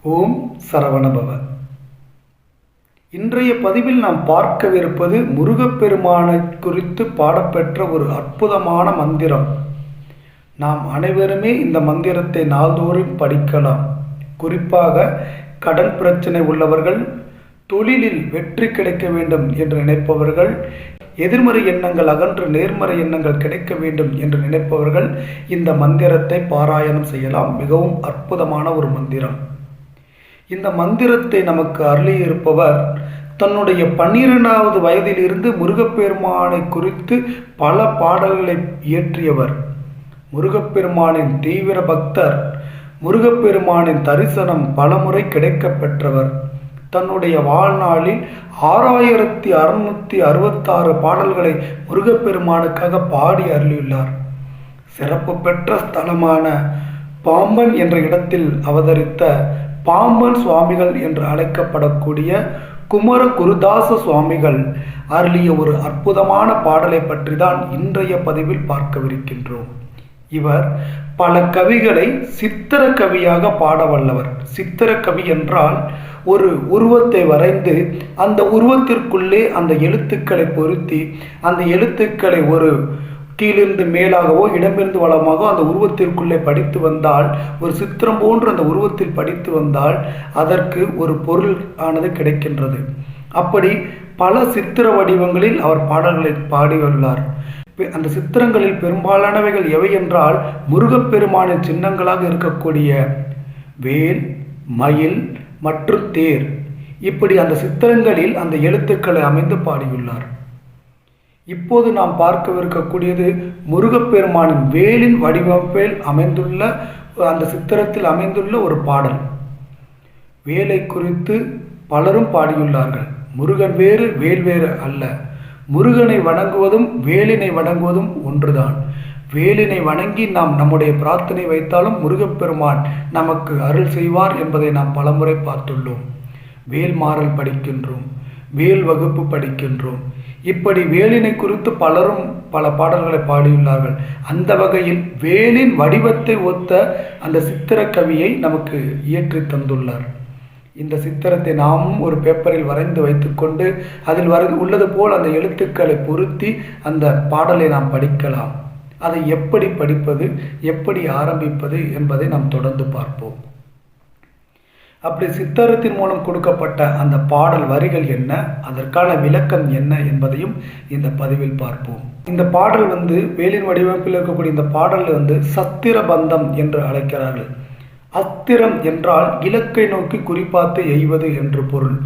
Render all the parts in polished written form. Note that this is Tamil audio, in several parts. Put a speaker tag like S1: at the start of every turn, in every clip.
S1: ஓம் சரவணபவ. இன்றைய பதிவில் நாம் பார்க்கவிருப்பது முருகப்பெருமானை குறித்து பாடப்பெற்ற ஒரு அற்புதமான மந்திரம். நாம் அனைவருமே இந்த மந்திரத்தை நாள்தோறும் படிக்கலாம். குறிப்பாக கடன் பிரச்சனை உள்ளவர்கள், தொழிலில் வெற்றி கிடைக்க வேண்டும் என்று நினைப்பவர்கள், எதிர்மறை எண்ணங்கள் அகன்று நேர்மறை எண்ணங்கள் கிடைக்க வேண்டும் என்று நினைப்பவர்கள் இந்த மந்திரத்தை பாராயணம் செய்யலாம். மிகவும் அற்புதமான ஒரு மந்திரம். இந்த மந்திரத்தை நமக்கு அருளியிருப்பவர் தன்னுடைய 12வது வயதிலிருந்து முருகப்பெருமானை குறித்து பல பாடல்களை இயற்றியவர். முருகப்பெருமானின் தீவிர பக்தர். முருகப்பெருமானின் தரிசனம் பலமுறை கிடைக்கப் பெற்றவர். தன்னுடைய வாழ்நாளில் 6666 பாடல்களை முருகப்பெருமானுக்காக பாடி அருளியுள்ளார். சிறப்பு பெற்ற ஸ்தலமான பாம்பன் என்ற இடத்தில் அவதரித்த பாம்பன் சுவாமிகள் என்று அழைக்கப்படக்கூடிய குமர குருதாச சுவாமிகள் அருளிய ஒரு அற்புதமான பாடலை பற்றி தான் இன்றைய பதிவில் பார்க்கவிருக்கின்றோம். இவர் பல கவிகளை சித்திர கவியாக பாட வல்லவர். சித்திர கவி என்றால் ஒரு உருவத்தை வரைந்து அந்த உருவத்திற்குள்ளே அந்த எழுத்துக்களை பொருத்தி அந்த எழுத்துக்களை ஒரு கீழிருந்து மேலாகவோ இடமிருந்து வளமாகவோ அந்த உருவத்திற்குள்ளே படித்து வந்தால், ஒரு சித்திரம் போன்று அந்த உருவத்தில் படித்து வந்தால் அதற்கு ஒரு பொருள் ஆனது கிடைக்கின்றது. அப்படி பல சித்திர வடிவங்களில் அவர் பாடல்களை பாடியுள்ளார். அந்த சித்திரங்களில் பெரும்பாலானவைகள் எவை என்றால் முருகப்பெருமானின் சின்னங்களாக இருக்கக்கூடிய வேல், மயில் மற்றும் தேர், இப்படி அந்த சித்திரங்களில் அந்த எழுத்துக்களை அமைந்து பாடியுள்ளார். இப்போது நாம் பார்க்கவிருக்கக்கூடியது முருகப்பெருமானின் வேலின் வடிவமைப்பில் அமைந்துள்ள அந்த சித்திரத்தில் அமைந்துள்ள ஒரு பாடல். வேலை குறித்து பலரும் பாடியுள்ளார்கள். முருகன் வேறு, வேல் வேறு அல்ல. முருகனை வணங்குவதும் வேலினை வணங்குவதும் ஒன்றுதான். வேலினை வணங்கி நாம் நம்முடைய பிரார்த்தனை வைத்தாலும் முருகப்பெருமான் நமக்கு அருள் செய்வார் என்பதை நாம் பலமுறை பார்த்துள்ளோம். வேல் மாறல் படிக்கின்றோம், வேல் வகுப்பு படிக்கின்றோம். இப்படி வேலினை குறித்து பலரும் பல பாடல்களை பாடியுள்ளார்கள். அந்த வகையில் வேலின் வடிவத்தை ஒத்த அந்த சித்திர கவியை நமக்கு இயற்றி தந்துள்ளார். இந்த சித்திரத்தை நாமும் ஒரு பேப்பரில் வரைந்து வைத்துக்கொண்டு அதில் உள்ளது போல் அந்த எழுத்துக்களை பொருத்தி அந்த பாடலை நாம் படிக்கலாம். அதை எப்படி படிப்பது, எப்படி ஆரம்பிப்பது என்பதை நாம் தொடர்ந்து பார்ப்போம். அப்படி சித்திரத்தின் மூலம் கொடுக்கப்பட்ட அந்த பாடல் வரிகள் என்ன, அதற்கான விளக்கம் என்ன என்பதையும் இந்த பதிவில் பார்ப்போம். இந்த பாடல் வேலின் வடிவமைப்பில் இருக்கக்கூடிய இந்த பாடல் சத்திர பந்தம் என்று அழைக்கிறார்கள். அஸ்திரம் என்றால் இலக்கை நோக்கி குறிப்பாத்து எய்வது என்று பொருள்.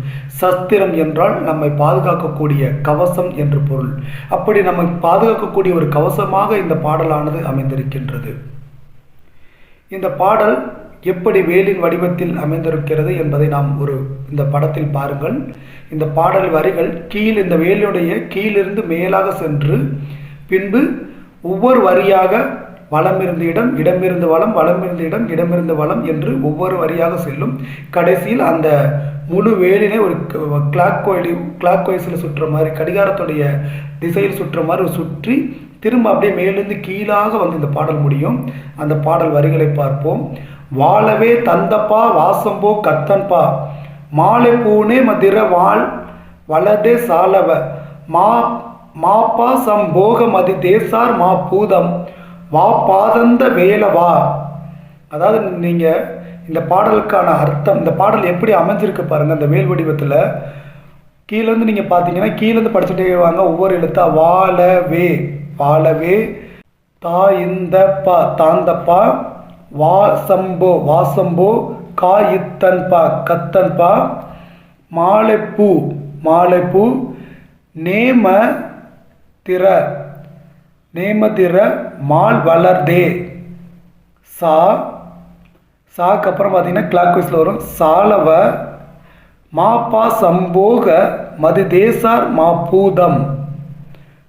S1: சஸ்திரம் என்றால் நம்மை பாதுகாக்கக்கூடிய கவசம் என்று பொருள். அப்படி நம்மை பாதுகாக்கக்கூடிய ஒரு கவசமாக இந்த பாடலானது அமைந்திருக்கின்றது. இந்த பாடல் எப்படி வேலின் வடிவத்தில் அமைந்திருக்கிறது என்பதை நாம் இந்த படத்தில் பாருங்கள். இந்த பாடல் வரிகள் இந்த வேலினுடைய கீழிருந்து மேலாக சென்று பின்பு ஒவ்வொரு வரியாக வலமிருந்து இடம், இடமிருந்து வலம், வலமிருந்து இடம், இடமிருந்து வலம் என்று ஒவ்வொரு வரியாக செல்லும். கடைசியில் அந்த முழு வேலினை ஒரு கிளாக் வைஸில் சுற்றுற மாதிரி, கடிகாரத்துடைய திசையில் சுற்றுற மாதிரி சுற்றி திரும்ப அப்படியே மேலிருந்து கீழாக இந்த பாடல் முடியும். அந்த பாடல் வரிகளை பார்ப்போம். வாழவே தந்தப்பா வாசம்போ கத்தன்பா, மாலை பூனே மதிர வாழ் வலதே சாலவ, மாப்பா சம்போக மதி தேசார் மா பூதம், வா பாதந்த வேலவா. அதாவது நீங்கள் இந்த பாடலுக்கான அர்த்தம், இந்த பாடல் எப்படி அமைஞ்சிருக்கு பாருங்கள். இந்த வேல் வடிவத்தில் கீழேருந்து நீங்கள் பார்த்தீங்கன்னா கீழேருந்து படிச்சுட்டே வாங்க. ஒவ்வொரு எழுத்தா வாழவே, வாழவே, தா இந்த பா தாந்தப்பா, வாசம்போ வாசம்போ, காயித்தன்பா கத்தன்பா, மாலைப்பூ மாலைப்பூ, நேமதிர மால் வளர்தே, சாக்கு அப்புறம் பார்த்தீங்கன்னா கிளாக் வைஸில் வரும். சாலவ மாப்பா சம்போக மது தேசார் மா பூதம்.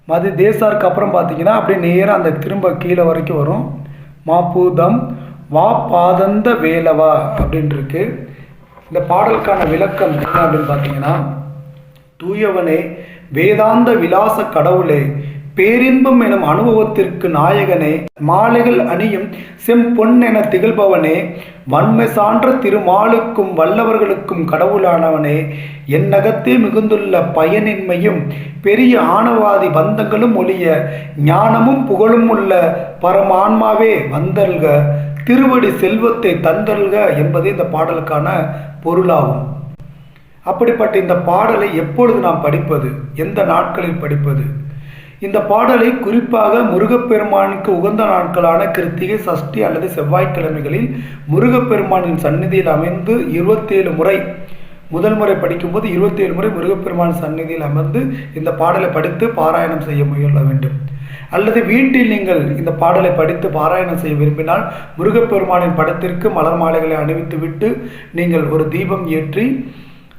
S1: மது தேசாருக்கு அப்புறம் பார்த்தீங்கன்னா அப்படியே நேராக அந்த திரும்ப கீழே வரைக்கும் வரும். மா பூதம், வா பாதந்த வேலவா அப்படின்னு இருக்கு. இந்த பாடலுக்கான விளக்கம் என்ன அப்படின்னு பார்த்தீங்கன்னா, தூயவனே, வேதாந்த விலாச கடவுளே, பேரின்பம் எனும் அனுபவத்திற்கு நாயகனே, மாலைகள் அணியும் செம்பொன் என திகழ்பவனே, வன்மை சான்ற திருமாலுக்கும் வல்லவர்களுக்கும் கடவுளானவனே, என்னகத்தே மிகுந்துள்ள பயனின்மையும் பெரிய ஆணவாதி பந்தங்களும் ஒழிய ஞானமும் புகழும் உள்ள பரமான்மாவே வந்தல்க, திருவடி செல்வத்தை தந்தல்க என்பது இந்த பாடலுக்கான பொருளாகும். அப்படிப்பட்ட இந்த பாடலை எப்பொழுது நாம் படிப்பது, எந்த நாட்களில் படிப்பது? இந்த பாடலை குறிப்பாக முருகப்பெருமானுக்கு உகந்த நாட்களான கிருத்திகை, சஷ்டி அல்லது செவ்வாய்க்கிழமைகளில் முருகப்பெருமானின் சந்நிதியில் அமைந்து 27 முறை, முதல் முறை படிக்கும்போது 27 முறை முருகப்பெருமான் சந்நிதியில் அமர்ந்து இந்த பாடலை படித்து பாராயணம் செய்ய முயல வேண்டும். அல்லது வீட்டில் நீங்கள் இந்த பாடலை படித்து பாராயணம் செய்ய விரும்பினால் முருகப்பெருமானின் படத்திற்கு மலர் மாலைகளை அணிவித்து விட்டு நீங்கள் ஒரு தீபம் ஏற்றி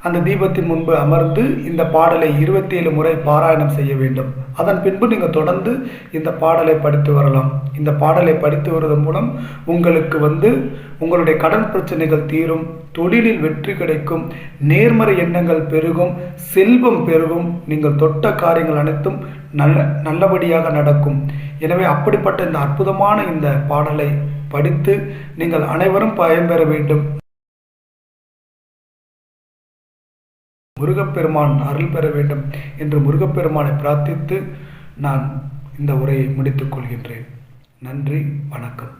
S1: அந்த தீபத்தின் முன்பு அமர்ந்து இந்த பாடலை 27 முறை பாராயணம் செய்ய வேண்டும். அதன் பின்பு நீங்கள் தொடர்ந்து இந்த பாடலை படித்து வரலாம். இந்த பாடலை படித்து வருவதன் மூலம் உங்களுக்கு உங்களுடைய கடன் பிரச்சனைகள் தீரும், தொழிலில் வெற்றி கிடைக்கும், நேர்மறை எண்ணங்கள் பெருகும், செல்வம் பெருகும், நீங்கள் தொட்ட காரியங்கள் அனைத்தும் நல்லபடியாக நடக்கும். எனவே அப்படிப்பட்ட இந்த அற்புதமான இந்த பாடலை படித்து நீங்கள் அனைவரும் பயன்பெற வேண்டும். முருகப்பெருமான் அருள் பெற வேண்டும் என்று முருகப்பெருமானை பிரார்த்தித்து நான் இந்த உரையை முடித்துக் கொள்கின்றேன். நன்றி, வணக்கம்.